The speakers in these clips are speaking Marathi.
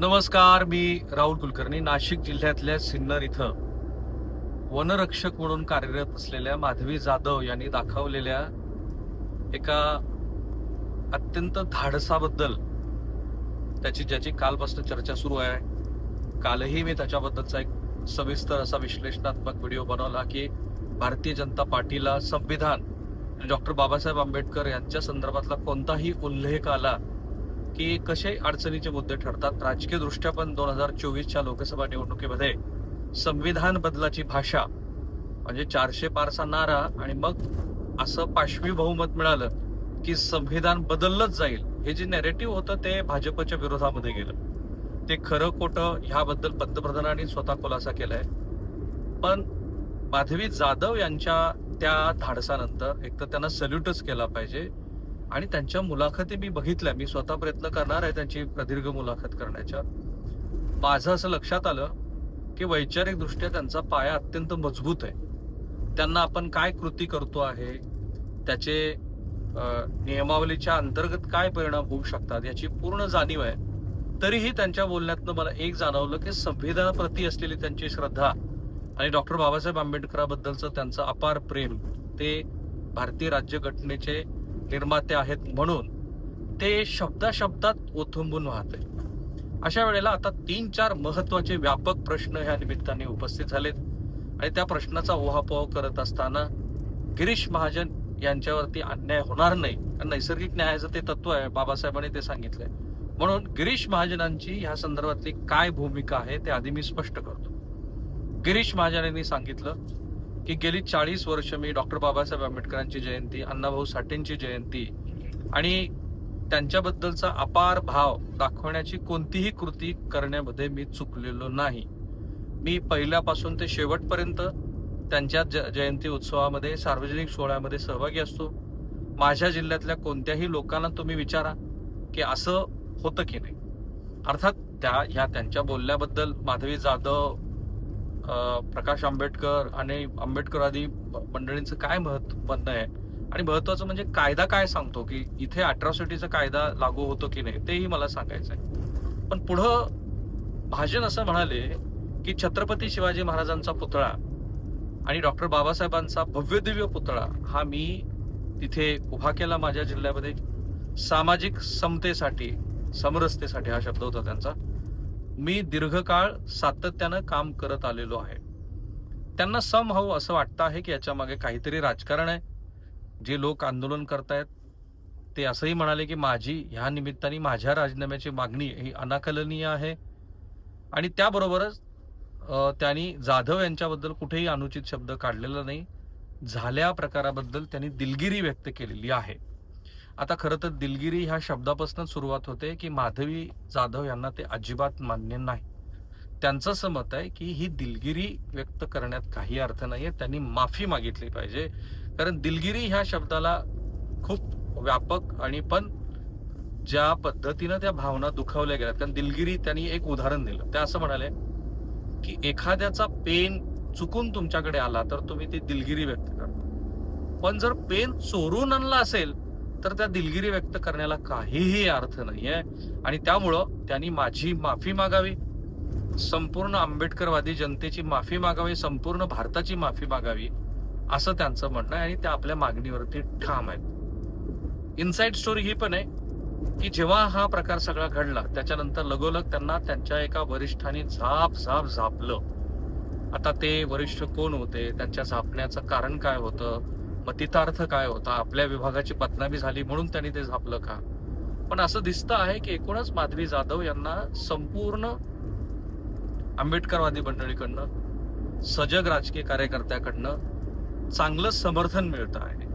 नमस्कार, मी राहुल कुलकर्णी. नाशिक जिल्ह्यातल्या सिन्नर इथं वनरक्षक म्हणून कार्यरत असलेल्या माधवी जाधव यांनी दाखवलेल्या एका अत्यंत धाडसाबद्दल ज्याची कालपासून चर्चा सुरू आहे. कालही मी त्याच्याबद्दलचा एक सविस्तर असा विश्लेषणात्मक व्हिडिओ बनवला की भारतीय जनता पार्टीला संविधान आणि डॉक्टर बाबासाहेब आंबेडकर यांच्या संदर्भातला कोणताही उल्लेख आला की कसे अडचणीचे मुद्दे ठरतात. राजकीय दृष्ट्या पण 2024च्या लोकसभा निवडणुकीमध्ये संविधान बदलाची भाषा म्हणजे 400 पारचा नारा आणि मग असं पाशवी बहुमत मिळालं की संविधान बदललंच जाईल, हे जे नॅरेटिव्ह होतं ते भाजपच्या विरोधामध्ये गेलं. ते खरं खोटं ह्याबद्दल पंतप्रधानांनी स्वतः खुलासा केलाय. पण माधवी जाधव यांच्या त्या धाडसानंतर एक तर त्यांना सल्यूटच केला पाहिजे. आणि त्यांच्या मुलाखती मी बघितल्या, मी स्वतः प्रयत्न करणार आहे त्यांची प्रदीर्घ मुलाखत करण्याच्या. माझं असं लक्षात आलं की वैचारिक दृष्ट्या त्यांचा पाया अत्यंत मजबूत आहे. त्यांना आपण काय कृती करतो आहे, त्याचे नियमावलीच्या अंतर्गत काय परिणाम होऊ शकतात याची पूर्ण जाणीव आहे. तरीही त्यांच्या बोलण्यातनं मला एक जाणवलं की संविधानाप्रती असलेली त्यांची श्रद्धा आणि डॉक्टर बाबासाहेब आंबेडकरांबद्दलचं त्यांचं अपार प्रेम, ते भारतीय राज्यघटनेचे निर्माते आहेत म्हणून ते शब्दात ओथंबून वाहते. अशा वेळेला आता 3-4 महत्वाचे व्यापक प्रश्न ह्या निमित्ताने उपस्थित झालेत आणि त्या प्रश्नाचा उहापोह करत असताना गिरीश महाजन यांच्यावरती अन्याय होणार नाही, कारण नैसर्गिक न्यायाचं ते तत्व आहे, बाबासाहेबांनी ते सांगितलंय. म्हणून गिरीश महाजनांची ह्या संदर्भातली काय भूमिका आहे ते आधी मी स्पष्ट करतो. गिरीश महाजन यांनी सांगितलं की गेली 40 वर्ष मी डॉक्टर बाबासाहेब आंबेडकरांची जयंती, अण्णाभाऊ साठेंची जयंती आणि त्यांच्याबद्दलचा अपार भाव दाखवण्याची कोणतीही कृती करण्यामध्ये मी चुकलेलो नाही. मी पहिल्यापासून ते शेवटपर्यंत त्यांच्या जयंती उत्सवामध्ये, सार्वजनिक सोहळ्यामध्ये सहभागी असतो. माझ्या जिल्ह्यातल्या कोणत्याही लोकांना तुम्ही विचारा की असं होतं की नाही. अर्थात ह्या त्यांच्या बोलण्याबद्दल माधवी जाधव, प्रकाश आंबेडकर आणि आंबेडकरवादी मंडळींचं काय म्हणणं आहे आणि महत्वाचं म्हणजे कायदा काय सांगतो की इथे अट्रॉसिटीचा कायदा लागू होतो की नाही तेही मला सांगायचं आहे. पण पुढं महाजन असं म्हणाले की छत्रपती शिवाजी महाराजांचा पुतळा आणि डॉक्टर बाबासाहेबांचा भव्यदिव्य पुतळा हा मी तिथे उभा केला माझ्या जिल्ह्यामध्ये सामाजिक समतेसाठी, समरसतेसाठी हा शब्द होता त्यांचा. मी दीर्घकाळ सातत्यानं काम करत आलेलो आहे. त्यांना समहाऊ असं वाटतं आहे की याच्या मागे काहीतरी राजकारण आहे. जे लोक आंदोलन करतायत ते असंही म्हणाले की माझी ह्या निमित्ताने माझ्या राजीनाम्याची मागणी ही अनाकलनीय आहे. आणि त्याबरोबरच त्यांनी जाधव यांच्याबद्दल कुठेही अनुचित शब्द काढलेला नाही. झाल्या प्रकाराबद्दल त्यांनी दिलगिरी व्यक्त केलेली आहे. आता खरं तर दिलगिरी ह्या शब्दापासून सुरुवात होते की माधवी जाधव यांना ते अजिबात मान्य नाही. त्यांचं असं मत आहे की ही दिलगिरी व्यक्त करण्यात काही अर्थ नाहीये, त्यांनी माफी मागितली पाहिजे. कारण दिलगिरी ह्या शब्दाला खूप व्यापक आणि पण ज्या पद्धतीनं त्या भावना दुखावल्या गेल्यात. कारण दिलगिरी त्यांनी एक उदाहरण दिलं. त्या असं म्हणाले की एखाद्याचा पेन चुकून तुमच्याकडे आला तर तुम्ही ती दिलगिरी व्यक्त करता, पण जर पेन चोरून आणला असेल तर त्या दिलगिरी व्यक्त करण्याला काहीही अर्थ नाहीये. आणि त्यामुळं त्यांनी माझी माफी मागावी, संपूर्ण आंबेडकरवादी जनतेची माफी मागावी, संपूर्ण भारताची माफी मागावी, असं त्यांचं म्हणणं आहे. आणि त्या आपल्या मागणीवरती ठाम आहेत. इनसाइड स्टोरी ही पण आहे की जेव्हा हा प्रकार सगळा घडला त्याच्यानंतर लगोलग त्यांना त्यांच्या एका वरिष्ठांनी झापलं. आता ते वरिष्ठ कोण होते, त्यांच्या झापण्याचं कारण काय होतं, मतितार्थ काय होता, आपल्या विभागाची बदनामी झाली म्हणून त्यांनी ते झापलं का. पण असं दिसतं आहे की एकूणच माधवी जाधव यांना संपूर्ण आंबेडकरवादी मंडळीकडनं, सजग राजकीय कार्यकर्त्याकडनं चांगलं समर्थन मिळतं आहे.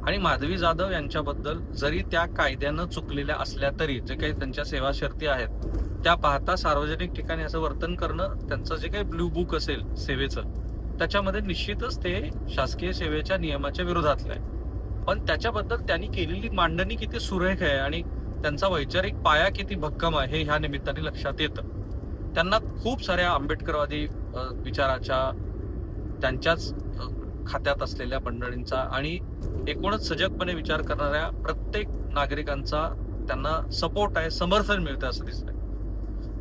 आणि माधवी जाधव यांच्याबद्दल जरी त्या कायद्यानं चुकलेल्या असल्या तरी जे काही त्यांच्या सेवा शर्ती आहेत त्या पाहता सार्वजनिक ठिकाणी असं वर्तन करणं, त्यांचं जे काही ब्लू बुक असेल सेवेचं त्याच्यामध्ये निश्चितच ते शासकीय सेवेच्या नियमाच्या विरोधातलं आहे. पण त्याच्याबद्दल त्यांनी केलेली मांडणी किती सुरेख आहे आणि त्यांचा वैचारिक पाया किती भक्कम आहे हे ह्या निमित्ताने लक्षात येतं. त्यांना खूप साऱ्या आंबेडकरवादी विचाराच्या, त्यांच्याच खात्यात असलेल्या मंडळींचा आणि एकूणच सजगपणे विचार करणाऱ्या प्रत्येक नागरिकांचा त्यांना सपोर्ट आहे, समर्थन मिळतं असं दिसतंय.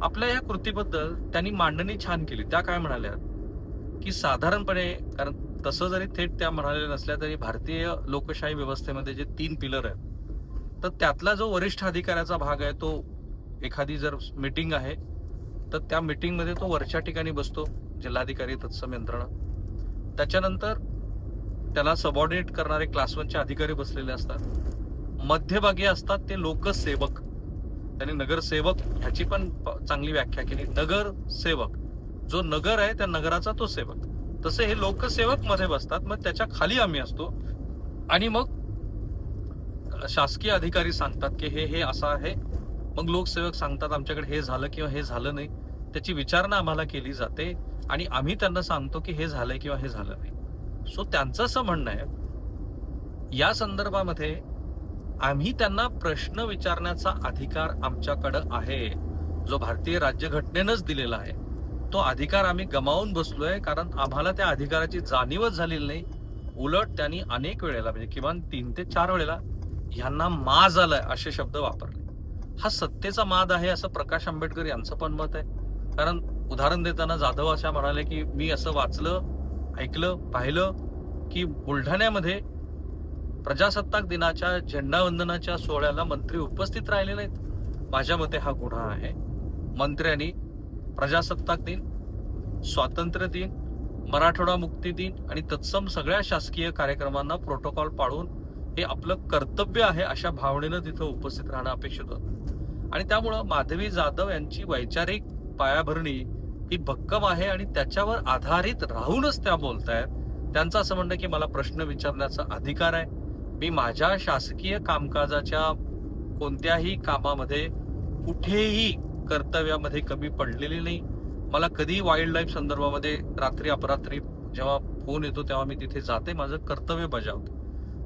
आपल्या या कृतीबद्दल त्यांनी मांडणी छान केली. त्या काय म्हणाल्या की साधारणपणे, कारण तसं जरी थेट त्या म्हणालेल्या नसल्या तरी भारतीय लोकशाही व्यवस्थेमध्ये जे 3 पिलर आहेत, तर त्यातला जो वरिष्ठ अधिकाऱ्याचा भाग आहे तो, एखादी जर मीटिंग आहे तर त्या मीटिंगमध्ये तो वरच्या ठिकाणी बसतो, जिल्हाधिकारी तत्सम यंत्रणा. त्याच्यानंतर त्याला सबऑर्डिनेट करणारे क्लास 1चे अधिकारी बसलेले असतात. मध्यभागी असतात ते लोकसेवक. त्यांनी नगरसेवक ह्याची पण चांगली व्याख्या केली. नगरसेवक, जो नगर आहे त्या नगराचा तो सेवक. तसे हे लोकसेवक मध्ये बसतात. मग त्याच्या खाली आम्ही असतो आणि मग शासकीय अधिकारी सांगतात की हे हे असं आहे. मग लोकसेवक सांगतात आमच्याकडे हे झालं किंवा हे झालं नाही, त्याची विचारणा आम्हाला केली जाते आणि आम्ही त्यांना सांगतो की हे झालंय किंवा हे झालं नाही. सो त्यांचं असं म्हणणं आहे या संदर्भामध्ये आम्ही त्यांना प्रश्न विचारण्याचा अधिकार आमच्याकडं आहे, जो भारतीय राज्यघटनेनंच दिलेला आहे. तो अधिकार आम्ही गमावून बसलोय, कारण आम्हाला त्या अधिकाराची जाणीवच झालेली नाही. उलट त्यांनी अनेक वेळेला, म्हणजे किमान 3 ते 4 वेळेला ह्यांना माज आलाय असे शब्द वापरले. हा सत्तेचा माद आहे असं प्रकाश आंबेडकर यांचं पण मत आहे. कारण उदाहरण देताना जाधव अशा म्हणाले की मी असं वाचलं, ऐकलं, पाहिलं की बुलढाण्यामध्ये प्रजासत्ताक दिनाच्या झेंडावंदनाच्या सोहळ्याला मंत्री उपस्थित राहिले नाहीत. माझ्या मते हा गुन्हा आहे. मंत्र्यांनी प्रजासत्ताक दिन, स्वातंत्र्य दिन, मराठवाडा मुक्ती दिन आणि तत्सम सगळ्या शासकीय कार्यक्रमांना प्रोटोकॉल पाळून हे आपलं कर्तव्य आहे अशा भावनेनं तिथं उपस्थित राहणं अपेक्षित होतं. आणि त्यामुळं माधवी जाधव यांची वैचारिक पायाभरणी ही भक्कम आहे आणि त्याच्यावर आधारित राहूनच त्या बोलतायत. त्यांचं असं म्हणणं की मला प्रश्न विचारण्याचा अधिकार आहे. मी माझ्या शासकीय कामकाजाच्या कोणत्याही कामामध्ये कुठेही कर्तव्यामध्ये कमी पडलेली नाही. मला कधी वाईल्ड लाईफ संदर्भामध्ये रात्री अपरात्री जेव्हा फोन येतो तेव्हा मी तिथे जाते, माझं कर्तव्य बजावते.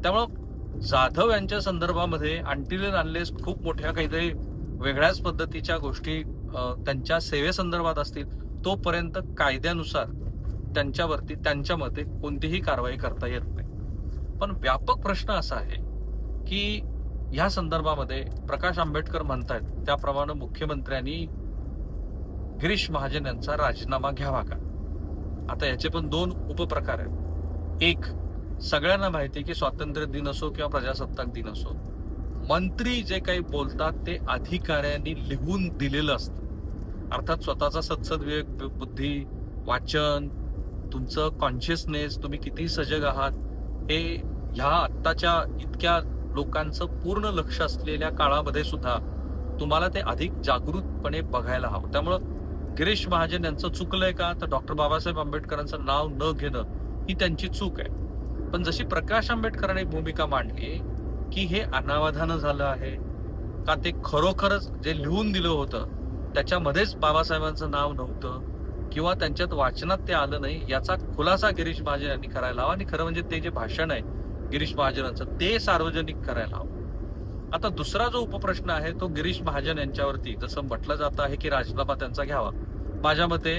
त्यामुळं जाधव यांच्या संदर्भामध्ये अनटिल अँड अनलेस खूप मोठ्या काहीतरी वेगळ्याच पद्धतीच्या गोष्टी त्यांच्या सेवेसंदर्भात असतील, तोपर्यंत कायद्यानुसार त्यांच्यावरती त्यांच्या मते कोणतीही कारवाई करता येत नाही. पण व्यापक प्रश्न असा आहे की या संदर्भामध्ये प्रकाश आंबेडकर म्हणतायत त्याप्रमाणे मुख्यमंत्र्यांनी गिरीश महाजन यांचा राजीनामा घ्यावा का? आता याचे पण 2 उपप्रकार आहेत. एक, सगळ्यांना माहिती आहे की स्वातंत्र्य दिन असो किंवा प्रजासत्ताक दिन असो, मंत्री जे काही बोलतात ते अधिकाऱ्यांनी लिहून दिलेलं असतं. अर्थात स्वतःचा सत्सद विवेक बुद्धी, वाचन, तुमचं कॉन्शियसनेस, तुम्ही किती सजग आहात, हे ह्या आत्ताच्या इतक्या लोकांचं पूर्ण लक्ष असलेल्या काळामध्ये सुद्धा तुम्हाला ते अधिक जागृतपणे बघायला हवं. त्यामुळं गिरीश महाजन यांचं चुकलंय का, तर डॉक्टर बाबासाहेब आंबेडकरांचं नाव न घेणं ही त्यांची चूक आहे. पण जशी प्रकाश आंबेडकरांनी भूमिका मांडली की हे अनावधानं झालं आहे का, ते खरोखरच जे लिहून दिलं होतं त्याच्यामध्येच बाबासाहेबांचं नाव नव्हतं किंवा त्यांच्यात वाचनात ते आलं नाही, याचा खुलासा गिरीश महाजन यांनी करायला हवा. आणि खरं म्हणजे ते जे भाषण आहे गिरीश महाजनांचं ते सार्वजनिक करायला हवं. आता दुसरा जो उपप्रश्न आहे तो गिरीश महाजन यांच्यावरती जसं म्हटलं जात आहे की राजीनामा त्यांचा घ्यावा. माझ्या मते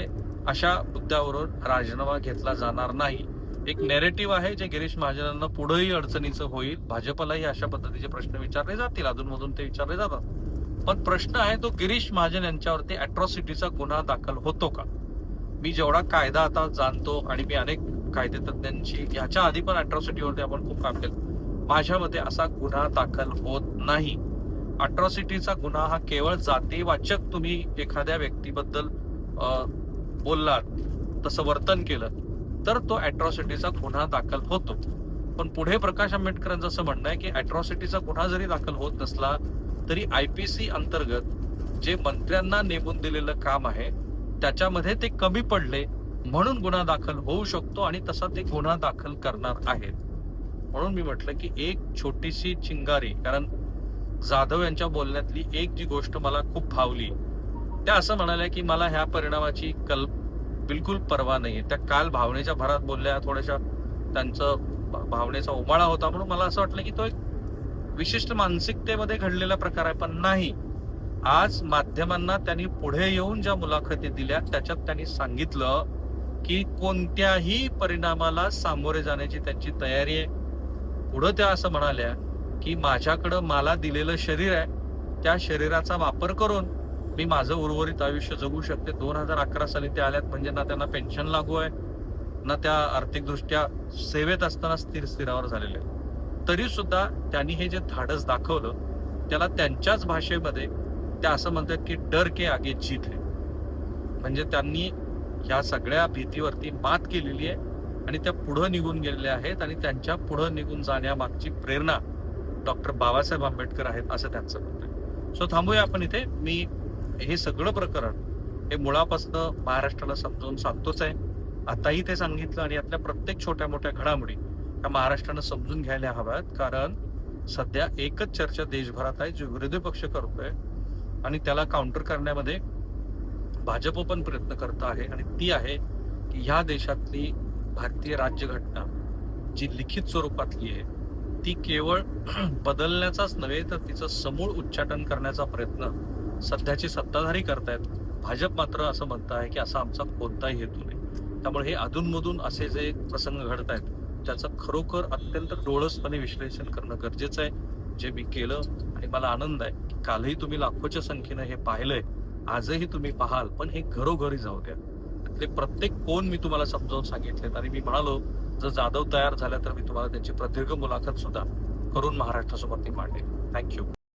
अशा मुद्द्यावरून राजीनामा घेतला जाणार नाही. एक नॅरेटिव्ह आहे जे गिरीश महाजनांना पुढेही अडचणीचं होईल. भाजपलाही अशा पद्धतीचे प्रश्न विचारले जातील, अधूनमधून ते विचारले जातात. पण प्रश्न आहे तो गिरीश महाजन यांच्यावरती अॅट्रॉसिटीचा गुन्हा दाखल होतो का? मी जेवढा कायदा आता जाणतो आणि मी अनेक कायदेतज्ञांची ह्याच्या आधी पण अॅट्रॉसिटीवरती आपण खूप काम केलं, माझ्या मते असा गुन्हा दाखल होत नाही. अॅट्रॉसिटीचा गुन्हा हा केवळ जातीवाचक तुम्ही एखाद्या व्यक्तीबद्दल बोललात, तसं वर्तन केलं तर तो अॅट्रॉसिटीचा गुन्हा दाखल होतो. पण पुढे प्रकाश आंबेडकरांचं असं म्हणणं आहे की अॅट्रॉसिटीचा गुन्हा जरी दाखल होत नसला तरी IPC अंतर्गत जे मंत्र्यांना नेमून दिलेलं काम आहे त्याच्यामध्ये ते कमी पडले म्हणून गुन्हा दाखल होऊ शकतो आणि तसा ते गुन्हा दाखल करणार आहेत. म्हणून मी म्हटलं की एक छोटीशी चिंगारी, कारण जाधव यांच्या बोलण्यातली एक जी गोष्ट मला खूप भावली, त्या असं म्हणाल्या की मला ह्या परिणामाची बिलकुल पर्वा नाहीये. त्या काल भावनेच्या भरात बोलल्या, थोड्याशा त्यांचं भावनेचा उमाळा होता म्हणून मला असं वाटलं की तो एक विशिष्ट मानसिकतेमध्ये घडलेला प्रकार आहे. पण नाही, आज माध्यमांना त्यांनी पुढे येऊन ज्या मुलाखती दिल्या त्याच्यात त्यांनी सांगितलं की कोणत्याही परिणामाला सामोरे जाण्याची त्यांची तयारी आहे. पुढं त्या असं म्हणाल्या की माझ्याकडं मला दिलेलं शरीर आहे, त्या शरीराचा वापर करून मी माझं उर्वरित आयुष्य जगू शकते. 2011 साली ते आल्यात म्हणजे ना त्यांना पेन्शन लागू आहे, ना त्या आर्थिकदृष्ट्या सेवेत असताना स्थिरावर झालेले आहेत. तरी सुद्धा त्यांनी हे जे धाडस दाखवलं, त्याला त्यांच्याच भाषेमध्ये त्या असं म्हणतात की डर के आगे जीत है. म्हणजे त्यांनी ह्या सगळ्या भीतीवरती मात केलेली आहे आणि त्या पुढं निघून गेलेल्या आहेत आणि त्यांच्या पुढं निघून जाण्यामागची प्रेरणा डॉक्टर बाबासाहेब आंबेडकर आहेत असं त्यांचं मत आहे. सो थांबूया आपण इथे. मी हे सगळं प्रकरण हे मुळापासून महाराष्ट्राला समजावून सांगतोच आहे. आताही ते सांगितलं आणि यातल्या प्रत्येक छोट्या मोठ्या घडामोडी त्या महाराष्ट्रानं समजून घ्यायला हव्यात. कारण सध्या एकच चर्चा देशभरात आहे जी विरोधी पक्ष करतोय आणि त्याला काउंटर करण्यामध्ये भाजप पण प्रयत्न करत आहे आणि ती आहे की ह्या देशातली भारतीय राज्यघटना जी लिखित स्वरूपातली आहे ती केवळ बदलण्याचाच नव्हे तर तिचं समूळ उच्चाटन करण्याचा प्रयत्न सध्याचे सत्ताधारी करतायत. भाजप मात्र असं म्हणत आहे की असा आमचा कोणताही हेतू नाही. त्यामुळे हे अधूनमधून असे जे प्रसंग घडत आहेत त्याचं खरोखर अत्यंत डोळसपणे विश्लेषण करणं गरजेचं आहे, जे मी केलं. आणि मला आनंद आहे की कालही तुम्ही लाखोच्या संख्येनं हे पाहिलंय, आजही तुम्ही पाहाल. पण हे घरोघरी जाऊ द्या. त्यातले प्रत्येक कोण मी तुम्हाला समजावून सांगितलेत आणि मी म्हणालो जर जाधव तयार झाल्या तर मी तुम्हाला त्यांची प्रदीर्घ मुलाखत सुद्धा करून महाराष्ट्रासमोर ती मांडेल. थँक्यू.